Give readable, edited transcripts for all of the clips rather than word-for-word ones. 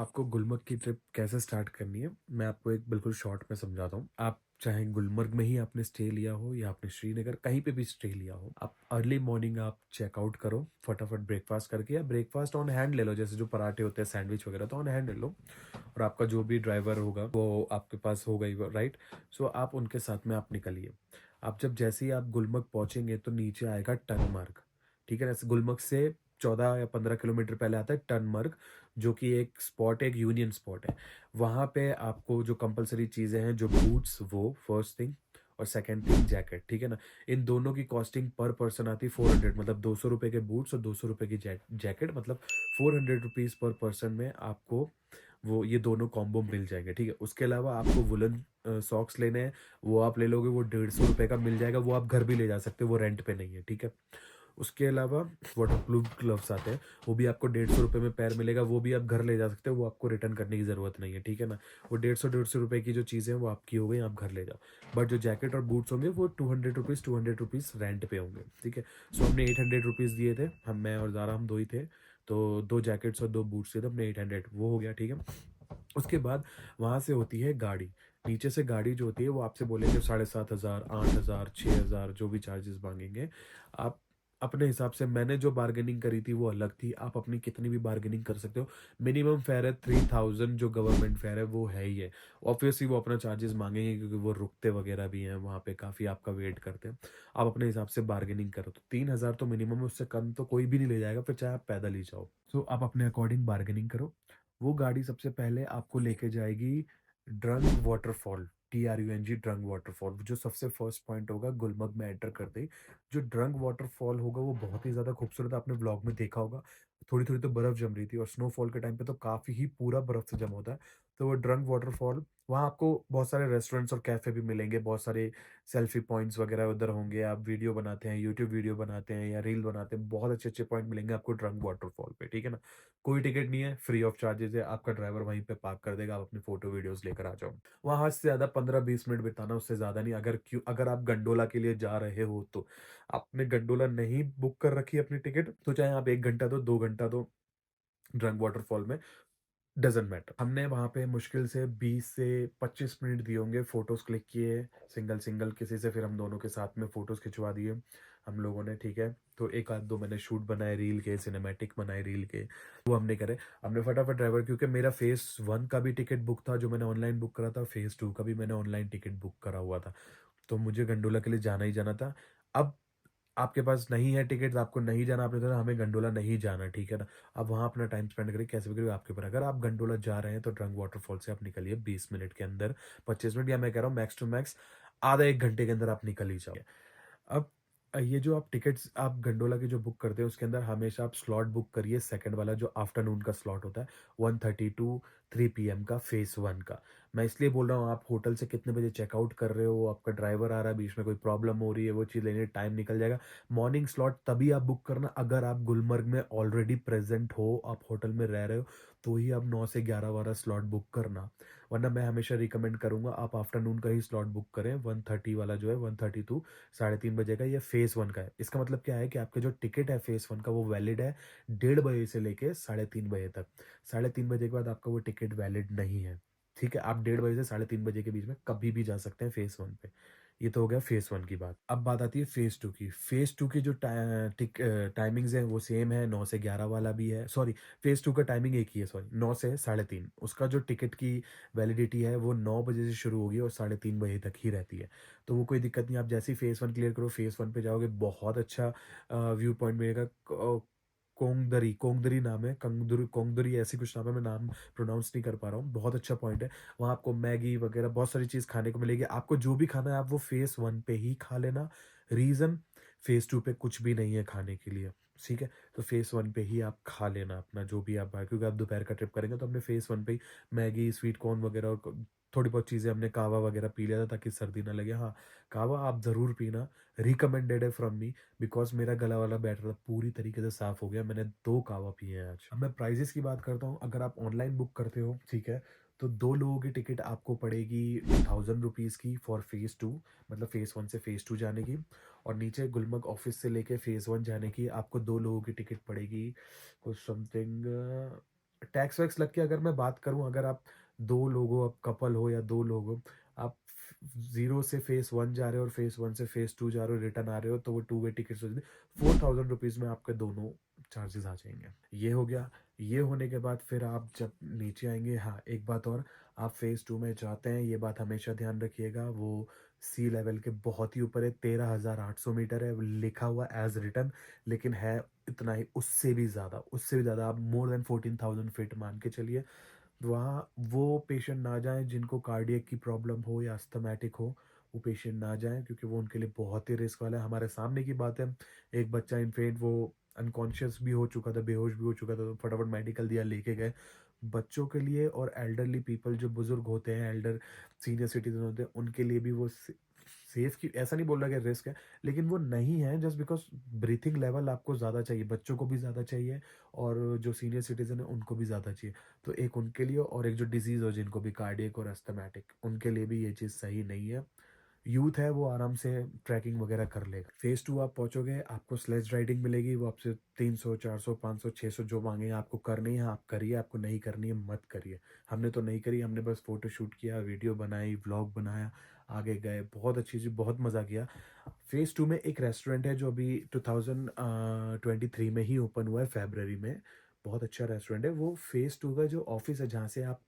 आपको गुलमर्ग की ट्रिप कैसे स्टार्ट करनी है, मैं आपको एक बिल्कुल शॉर्ट में समझाता हूँ। आप चाहे गुलमर्ग में ही आपने स्टे लिया हो या आपने श्रीनगर कहीं पे भी स्टे लिया हो, आप अर्ली मॉर्निंग आप चेकआउट करो, फटाफट ब्रेकफास्ट करके या ब्रेकफास्ट ऑन हैंड ले लो, जैसे जो पराठे होते हैं, सैंडविच वगैरह तो ऑन हैंड ले लो। और आपका जो भी ड्राइवर होगा वो आपके पास होगा ही, राइट? सो आप उनके साथ में आप निकलिए। आप जब जैसे ही आप गुलमर्ग पहुंचेंगे तो नीचे आएगा टनमार्ग। ठीक है ना? गुलमर्ग से 14 या 15 किलोमीटर पहले आता है टनमर्ग, जो कि एक स्पॉट है, एक यूनियन स्पॉट है। वहाँ पे आपको जो कंपलसरी चीज़ें हैं, जो बूट्स, वो फर्स्ट थिंग, और सेकंड थिंग जैकेट। ठीक है ना? इन दोनों की कॉस्टिंग पर पर्सन आती है 400, मतलब 200 रुपये के बूट्स और 200 रुपये की जैकेट, मतलब 400 रुपीज़ पर पर्सन में आपको वो ये दोनों कॉम्बो मिल जाएंगे। ठीक है? उसके अलावा आपको वुलन सॉक्स लेने हैं, वो आप ले लोगे, वो 150 रुपये का मिल जाएगा, वो आप घर भी ले जा सकते हो, वो रेंट पे नहीं है। ठीक है? उसके अलावा वाटर प्रूफ ग्लव्स आते हैं, वो भी आपको 150 रुपये में पेयर मिलेगा, वो भी आप घर ले जा सकते हो, वो आपको रिटर्न करने की ज़रूरत नहीं है। ठीक है ना? वो 150 रुपये की जो चीज़ें हैं वो आपकी हो गई, आप घर ले जाओ। बट जो जैकेट और बूट्स होंगे वो 200 रुपीज़ रेंट पे होंगे। ठीक है? सो हमने 800 रुपीज़ दिए थे, हम, मैं और ज़ारा, हम दो ही थे। तो दो जैकेट्स और दो बूट्स दिए थे हमने, 800 वो हो गया। ठीक है? उसके बाद वहाँ से होती है गाड़ी। नीचे से गाड़ी जो होती है वो आपसे बोलेंगे 7,500, 8,000, 6,000, जो भी चार्जेस माँगेंगे। आप अपने हिसाब से, मैंने जो बार्गेनिंग करी थी वो अलग थी, आप अपनी कितनी भी बार्गेनिंग कर सकते हो। मिनिमम फेयर है 3,000, जो गवर्नमेंट फेयर है वो है ही है। ऑब्वियसली वो अपना चार्जेस माँगेंगे क्योंकि वो रुकते वगैरह भी हैं वहाँ पे, काफ़ी आपका वेट करते हैं। आप अपने हिसाब से बार्गेनिंग करो तो 3,000 तो मिनिमम है, उससे कम तो कोई भी नहीं ले जाएगा, फिर चाहे आप पैदल ही जाओ। सो आप अपने अकॉर्डिंग बार्गेनिंग करो। वो गाड़ी सबसे पहले आपको लेके जाएगी drug waterfall, TRUNG, drug waterfall, जो सबसे फर्स्ट पॉइंट होगा गुलमर्ग में एंटर करते ही। जो ड्रंग वाटरफॉल होगा वो बहुत ही ज़्यादा खूबसूरत, आपने व्लॉग में देखा होगा। थोड़ी-थोड़ी तो बर्फ़ जम रही थी, और स्नोफॉल के टाइम पे तो काफ़ी ही पूरा बर्फ़ से जमा होता है। तो वो ड्रंग वाटरफॉल, वहाँ आपको बहुत सारे रेस्टोरेंट्स और कैफ़े भी मिलेंगे, बहुत सारे सेल्फी पॉइंट्स वगैरह उधर होंगे। आप वीडियो बनाते हैं, यूट्यूब वीडियो बनाते हैं या रील बनाते हैं, बहुत अच्छे-अच्छे पॉइंट मिलेंगे आपको ड्रंग वाटरफॉल पे। ठीक है ना? कोई टिकट नहीं है, फ्री ऑफ चार्जेज़ है, आपका ड्राइवर वहीं पे पार्क कर देगा, आप अपनी फ़ोटो वीडियोज़ लेकर आ जाओ। वहाँ से ज़्यादा 15-20 मिनट बिताना, उससे ज़्यादा नहीं। अगर आप गंडोला के लिए जा रहे हो तो आपने गंडोला नहीं बुक कर रखी है अपनी टिकट, तो चाहे आप 1 घंटा दो, 2 घंटा दो ड्रंक वाटरफॉल में, डज़न्ट मैटर। हमने वहाँ पे मुश्किल से 20 से 25 मिनट दिए होंगे, फ़ोटोज़ क्लिक किए, सिंगल-सिंगल किसी से, फिर हम दोनों के साथ में फ़ोटोज़ खिंचवा दिए हम लोगों ने। ठीक है? तो 1 आध 2 मैंने शूट बनाए रील के, सिनेमैटिक बनाए रील के, वो हमने करे। हमने फटाफट ड्राइवर, क्योंकि मेरा फ़ेज़ 1 का भी टिकट बुक था, जो मैंने ऑनलाइन बुक करा था, फ़ेज़ 2 का भी मैंने ऑनलाइन टिकट बुक करा हुआ था। तो मुझे गंडोला के लिए जाना ही जाना था। अब आपके पास नहीं है टिकट, आपको नहीं जाना, आपने कहा हमें गंडोला नहीं जाना, ठीक है ना? आप वहाँ अपना टाइम स्पेंड करिए, कैसे भी करिए, आपके ऊपर है। अगर आप गंडोला जा रहे हैं तो ड्रंक वाटरफॉल से आप निकलिए 20 मिनट के अंदर, 25 मिनट, या मैं कह रहा हूँ मैक्स टू मैक्स आधा 1 घंटे के अंदर आप निकल ही जाओ। अब ये जो आप टिकट्स आप गंडोला की जो बुक करते हो, उसके अंदर हमेशा आप स्लॉट बुक करिए सेकंड वाला, जो आफ्टरनून का स्लॉट होता है, 1:30 टू 3 पीएम का, फेज़ 1 का। मैं इसलिए बोल रहा हूँ, आप होटल से कितने बजे चेकआउट कर रहे हो, आपका ड्राइवर आ रहा है, बीच में कोई प्रॉब्लम हो रही है, वो चीज़ लेने टाइम निकल जाएगा। मॉर्निंग स्लॉट तभी आप बुक करना अगर आप गुलमर्ग में ऑलरेडी प्रेज़ेंट हो, आप होटल में रह रहे हो, तो ही आप 9 से 11-12 स्लॉट बुक करना। वरना मैं हमेशा रिकमेंड करूँगा आप आफ्टरनून का ही स्लॉट बुक करें, 1:30 वाला जो है, 1:30 टू 3:30 बजे का, ये फेज़ 1 का है। इसका मतलब क्या है कि आपका जो टिकट है फेज़ 1 का, वो वैलिड है 1:30 से लेके 3:30 बजे तक। 3:30 बजे के बाद आपका वो टिकट वैलिड नहीं है। ठीक है? आप 1:30 से 3:30 बजे के बीच में कभी भी जा सकते हैं फेज़ 1 पे। ये तो हो गया फेज़ 1 की बात। अब बात आती है फेज़ 2 की। फेज़ 2 की जो टाइमिंग्स हैं वो सेम है, 9 से 11 वाला भी है। सॉरी, फेज़ 2 का टाइमिंग एक ही है, सॉरी, 9 से 3:30। उसका जो टिकट की वैलिडिटी है वो 9 बजे से शुरू होगी और 3:30 बजे तक ही रहती है। तो वो कोई दिक्कत नहीं, आप जैसे ही फेज़ 1 क्लियर करो, फेज़ 1 पे जाओगे, बहुत अच्छा व्यू पॉइंट मिलेगा। कोंगदरी कोंगदरी नाम है, कोंगदरी ऐसी कुछ नाम है, मैं नाम प्रोनाउंस नहीं कर पा रहा हूँ। बहुत अच्छा पॉइंट है। वहाँ आपको मैगी वगैरह बहुत सारी चीज़ खाने को मिलेगी। आपको जो भी खाना है आप वो फेज़ 1 पे ही खा लेना। रीज़न, फेज़ 2 पे कुछ भी नहीं है खाने के लिए, ठीक है? तो फेज़ 1 पे ही आप खा लेना अपना जो भी आप क्योंकि आप दोपहर का ट्रिप करेंगे, तो हमने फेज़ 1 पे ही मैगी, स्वीट कॉर्न वगैरह और थोड़ी बहुत चीज़ें, हमने कहवा वगैरह पी लिया था ताकि सर्दी ना लगे। हाँ, कहवा आप ज़रूर पीना, रिकमेंडेड है फ्रॉम मी, बिकॉज़ मेरा गला वाला बैठ रहा था, पूरी तरीके से साफ़ हो गया। मैंने 2 कहवा पिए हैं आज। अब मैं प्राइसेज़ की बात करता हूँ, अगर आप ऑनलाइन बुक करते हो, ठीक है? तो 2 लोगों की टिकट आपको पड़ेगी ₹1000 की फॉर फेज़ 2, मतलब फेज़ 1 से फेज़ 2 जाने की, और नीचे गुलमर्ग ऑफिस से लेके फेज़ 1 जाने की आपको 2 लोगों की टिकट पड़ेगी कुछ समथिंग टैक्स वैक्स लग के अगर मैं बात करूँ, अगर आप 2 लोग हो, आप कपल हो या 2 लोग हो, आप 0 से फेज़ 1 जा रहे हो और फेज़ 1 से फेज़ 2 जा रहे हो, रिटर्न आ रहे हो, तो वो टू वे टिकट्स हो जाती है। ₹4000 में आपके दोनों चार्जेज़ आ जाएँगे। ये हो गया। ये होने के बाद फिर आप जब नीचे आएँगे, हाँ, एक बात और, आप फेज़ 2 में जाते हैं, ये बात हमेशा ध्यान रखिएगा, वो सी लेवल के बहुत ही ऊपर है, 13,800 मीटर है, लिखा हुआ एज़ रिटन, लेकिन है इतना ही, उससे भी ज़्यादा आप मोर देन 14,000 फीट मान के चलिए। वहाँ वो पेशेंट ना जाएँ जिनको कार्डियक की प्रॉब्लम हो या अस्थमैटिक हो, वो पेशेंट ना जाएँ, क्योंकि वो उनके लिए बहुत ही रिस्क वाला है। हमारे सामने की बात है, एक बच्चा इनफैक्ट वो अनकॉन्शियस भी हो चुका था, बेहोश भी हो चुका था, तो फटाफट मेडिकल दिया, लेके गए। बच्चों के लिए और एल्डरली पीपल जो बुज़ुर्ग होते हैं, सीनियर सिटीज़न होते हैं, उनके लिए भी वो सेफ की ऐसा नहीं बोल रहा कि रिस्क है, लेकिन वो नहीं है, जस्ट बिकॉज़ ब्रीथिंग लेवल आपको ज़्यादा चाहिए, बच्चों को भी ज़्यादा चाहिए और जो सीनियर सिटीज़न है उनको भी ज़्यादा चाहिए। तो एक उनके लिए और एक जो डिज़ीज़ हो जिनको भी कार्डियक और अस्थमैटिक, उनके लिए भी ये चीज़ सही नहीं है। यूथ है वो आराम से ट्रैकिंग वगैरह कर लेगा। फ़ेज़ 2 आप पहुँचोगे, आपको स्लेज राइडिंग मिलेगी, वो आपसे 300, 400, 500, 600 जो माँगेंगे आपको करनी है, आप करिए, आपको नहीं करनी है मत करिए। हमने तो नहीं करी, हमने बस फ़ोटो शूट किया, वीडियो बनाई, व्लॉग बनाया, आगे गए, बहुत अच्छी चीज़, बहुत मज़ा किया। फ़ेज़ 2 में एक रेस्टोरेंट है जो अभी 2023 में ही ओपन हुआ है फ़रवरी में, बहुत अच्छा रेस्टोरेंट है। वो फ़ेज़ 2 का जो ऑफ़िस है जहाँ से आप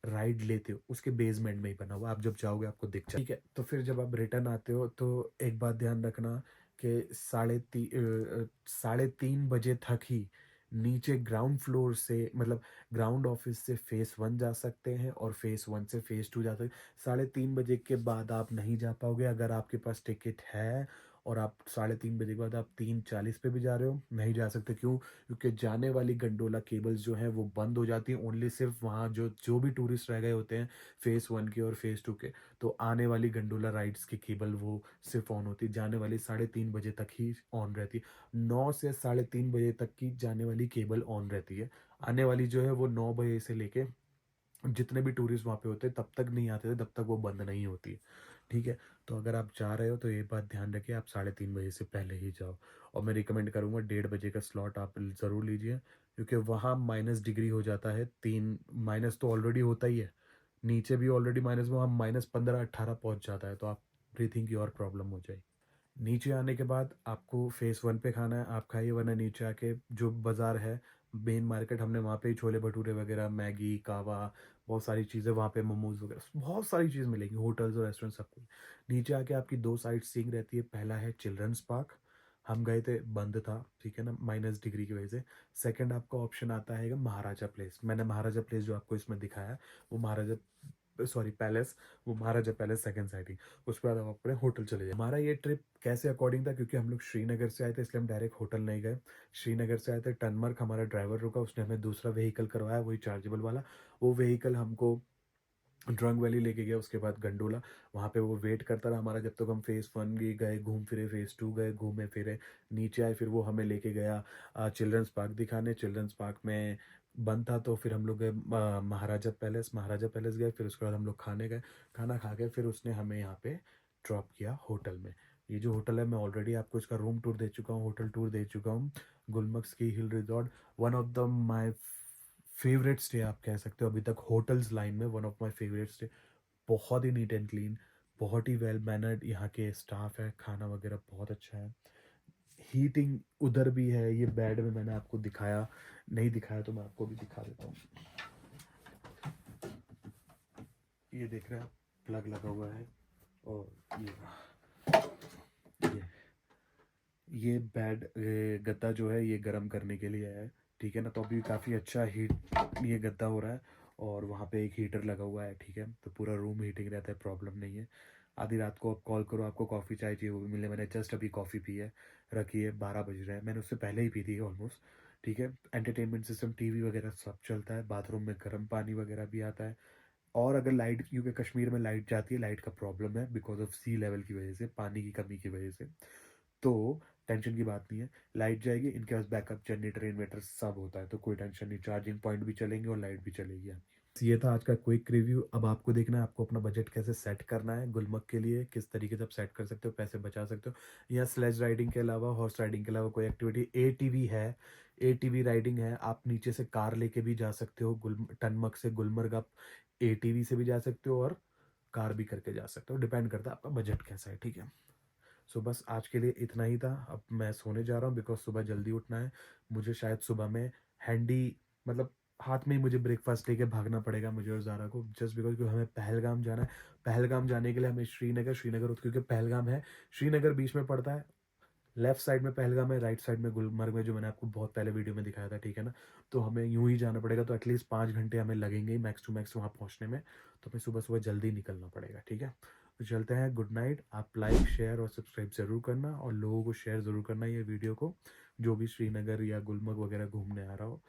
राइड लेते हो, उसके बेसमेंट में ही बना हुआ है, आप जब जाओगे आपको दिख जाए, ठीक है? तो फिर जब आप रिटर्न आते हो तो एक बात ध्यान रखना कि साढ़े 3 बजे तक ही नीचे ग्राउंड फ्लोर से, मतलब ग्राउंड ऑफ़िस से फ़ेज़ 1 जा सकते हैं और फ़ेज़ 1 से फ़ेज़ 2 जा सकते हैं। साढ़े 3 बजे के बाद आप नहीं जा पाओगे, अगर आपके पास टिकट है और आप साढ़े 3 बजे के बाद आप 3:40 पे भी जा रहे हो, नहीं जा सकते, क्यों? क्योंकि जाने वाली गंडोला केबल्स जो हैं वो बंद हो जाती हैं, ओनली सिर्फ़ वहाँ जो जो भी टूरिस्ट रह गए होते हैं फ़ेज़ 1 के और फ़ेज़ 2 के, तो आने वाली गंडोला राइड्स की केबल वो सिर्फ़ ऑन होती है, जाने वाली साढ़े 3 बजे तक ही ऑन रहती है। 9 से साढ़े 3 बजे तक की जाने वाली केबल ऑन रहती है, आने वाली जो है वो 9 बजे से लेके जितने भी टूरिस्ट वहाँ पे होते हैं तब तक नहीं आते थे, तब तक वो बंद नहीं होती है, ठीक है? तो अगर आप जा रहे हो तो ये बात ध्यान रखिए, आप साढ़े 3 बजे से पहले ही जाओ और मैं रिकमेंड करूँगा 1:30 बजे का स्लॉट आप ज़रूर लीजिए, क्योंकि वहाँ माइनस डिग्री हो जाता है, 3 माइनस तो ऑलरेडी होता ही है, नीचे भी ऑलरेडी माइनस, वहाँ -15-18 पहुँच जाता है, तो आप ब्रीथिंग की और प्रॉब्लम हो जाएगी। नीचे आने के बाद आपको फ़ेज़ 1 पे खाना है, आप खाइए, वरना नीचे आके जो बाज़ार है, मेन मार्केट, हमने वहाँ पे ही छोले-भटूरे वगैरह, मैगी, कहवा, बहुत सारी चीज़ें वहाँ पे, मोमोज़ वगैरह, बहुत सारी चीज़ मिलेंगी, होटल्स और रेस्टोरेंट सब कुछ। नीचे आके आपकी 2 साइट सीइंग रहती है, पहला है चिल्ड्रंस पार्क, हम गए थे, बंद था, ठीक है ना? माइनस डिग्री की वजह से। सेकंड आपका ऑप्शन आता है महाराजा प्लेस, मैंने महाराजा प्लेस जो आपको इसमें दिखाया है, वो महाराजा पैलेस, वो महाराजा पैलेस सेकंड साइड, उसके बाद हम अपने होटल चले जाए। हमारा ये ट्रिप कैसे अकॉर्डिंग था, क्योंकि हम लोग श्रीनगर से आए थे, इसलिए हम डायरेक्ट होटल नहीं गए। श्रीनगर से आए थे, टनमर्ग हमारा ड्राइवर रुका, उसने हमें दूसरा व्हीकल करवाया, वही चार्जेबल वाला। वो व्हीकल हमको ड्रंक वैली लेके गया, उसके बाद गंडोला, वहाँ पे वो वेट करता रहा हमारा जब तक हम फ़ेज़ 1 भी गए, घूम फिरे, फ़ेज़ 2 गए, घूमे फिरे, नीचे आए, फिर वो हमें लेके गया चिल्ड्रंस पार्क दिखाने। चिल्ड्रंस पार्क में बंद था, तो फिर हम लोग गए महाराजा पैलेस गए, फिर उसके बाद हम लोग खाने गए। खाना खा के फिर उसने हमें यहाँ पे ड्रॉप किया होटल में। ये जो होटल है, मैं ऑलरेडी आपको इसका रूम टूर दे चुका हूँ, होटल टूर दे चुका हूँ। Gulmarg ski hill resort, one of the my favourite stay आप कह सकते हो अभी तक होटल्स लाइन में, one of my favourite stay. बहुत ही नीट एंड क्लीन, बहुत ही वेल मैनर्ड यहाँ के स्टाफ है, खाना वगैरह बहुत अच्छा है। हीटिंग उधर भी है, ये बेड में मैंने आपको दिखाया, नहीं दिखाया तो मैं आपको भी दिखा देता हूँ। ये देख रहे हैं आप, प्लग लगा हुआ है और ये ये बेड, गद्दा जो है ये गर्म करने के लिए है, ठीक है ना? तो अभी काफ़ी अच्छा हीट ये गद्दा हो रहा है और वहाँ पे एक हीटर लगा हुआ है, ठीक है? तो पूरा रूम हीटिंग रहता है, प्रॉब्लम नहीं है। आधी रात को आप कॉल करो, आपको कॉफ़ी चाय चाहिए वो भी मिले, मैंने जस्ट अभी कॉफ़ी पी है, रखी है, 12 बज रहे हैं, मैंने उससे पहले ही पी थी ऑलमोस्ट, ठीक है? एंटरटेनमेंट सिस्टम, टीवी वगैरह सब चलता है, बाथरूम में गर्म पानी वगैरह भी आता है। और अगर लाइट, क्योंकि कश्मीर में लाइट जाती है, लाइट का प्रॉब्लम है बिकॉज़ ऑफ सी लेवल की वजह से, पानी की कमी की वजह से, तो टेंशन की बात नहीं है, लाइट जाएगी, इनके पास बैकअप जनरेटर, इन्वर्टर सब होता है, तो कोई टेंशन नहीं, चार्जिंग पॉइंट भी चलेंगे और लाइट भी चलेगी आपकी। ये था आज का क्विक रिव्यू। अब आपको देखना है आपको अपना बजट कैसे सेट करना है गुलमर्ग के लिए, किस तरीके से आप सेट कर सकते हो, पैसे बचा सकते हो। या स्लेज राइडिंग के अलावा, हॉर्स राइडिंग के अलावा कोई एक्टिविटी, एटीवी है, एटीवी राइडिंग है। आप नीचे से कार लेके भी जा सकते हो, टनमक से गुलमर्ग आप एटीवी से भी जा सकते हो और कार भी करके जा सकते हो, डिपेंड करता है आपका बजट कैसा है, ठीक है। सो बस आज के लिए इतना ही था। अब मैं सोने जा रहा हूँ बिकॉज सुबह जल्दी उठना है। मुझे शायद सुबह में हैंडी, मतलब हाथ में ही मुझे ब्रेकफास्ट लेके भागना पड़ेगा मुझे और ज़ारा को, जस्ट बिकॉज क्योंकि हमें पहलगाम जाना है। पहलगाम जाने के लिए हमें श्रीनगर क्योंकि पहलगाम है, श्रीनगर बीच में पड़ता है। लेफ्ट साइड में पहलगाम है, राइट साइड में गुलमर्ग में, जो मैंने आपको बहुत पहले वीडियो में दिखाया था, ठीक है ना। तो हमें यूं ही जाना पड़ेगा, तो एटलीस्ट 5 घंटे हमें लगेंगे ही मैक्स टू मैक्स वहाँ पहुँचने में। तो हमें सुबह सुबह जल्दी निकलना पड़ेगा, ठीक है। तो चलते हैं, गुड नाइट। आप लाइक शेयर और सब्सक्राइब ज़रूर करना और लोगों को शेयर ज़रूर करना ये वीडियो को, जो भी श्रीनगर या गुलमर्ग वगैरह घूमने आ रहा हो।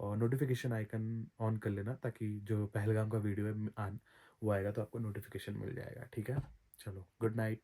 और नोटिफिकेशन आइकन ऑन कर लेना ताकि जो पहलगाम का वीडियो है वो आएगा तो आपको नोटिफिकेशन मिल जाएगा, ठीक है। चलो, गुड नाइट।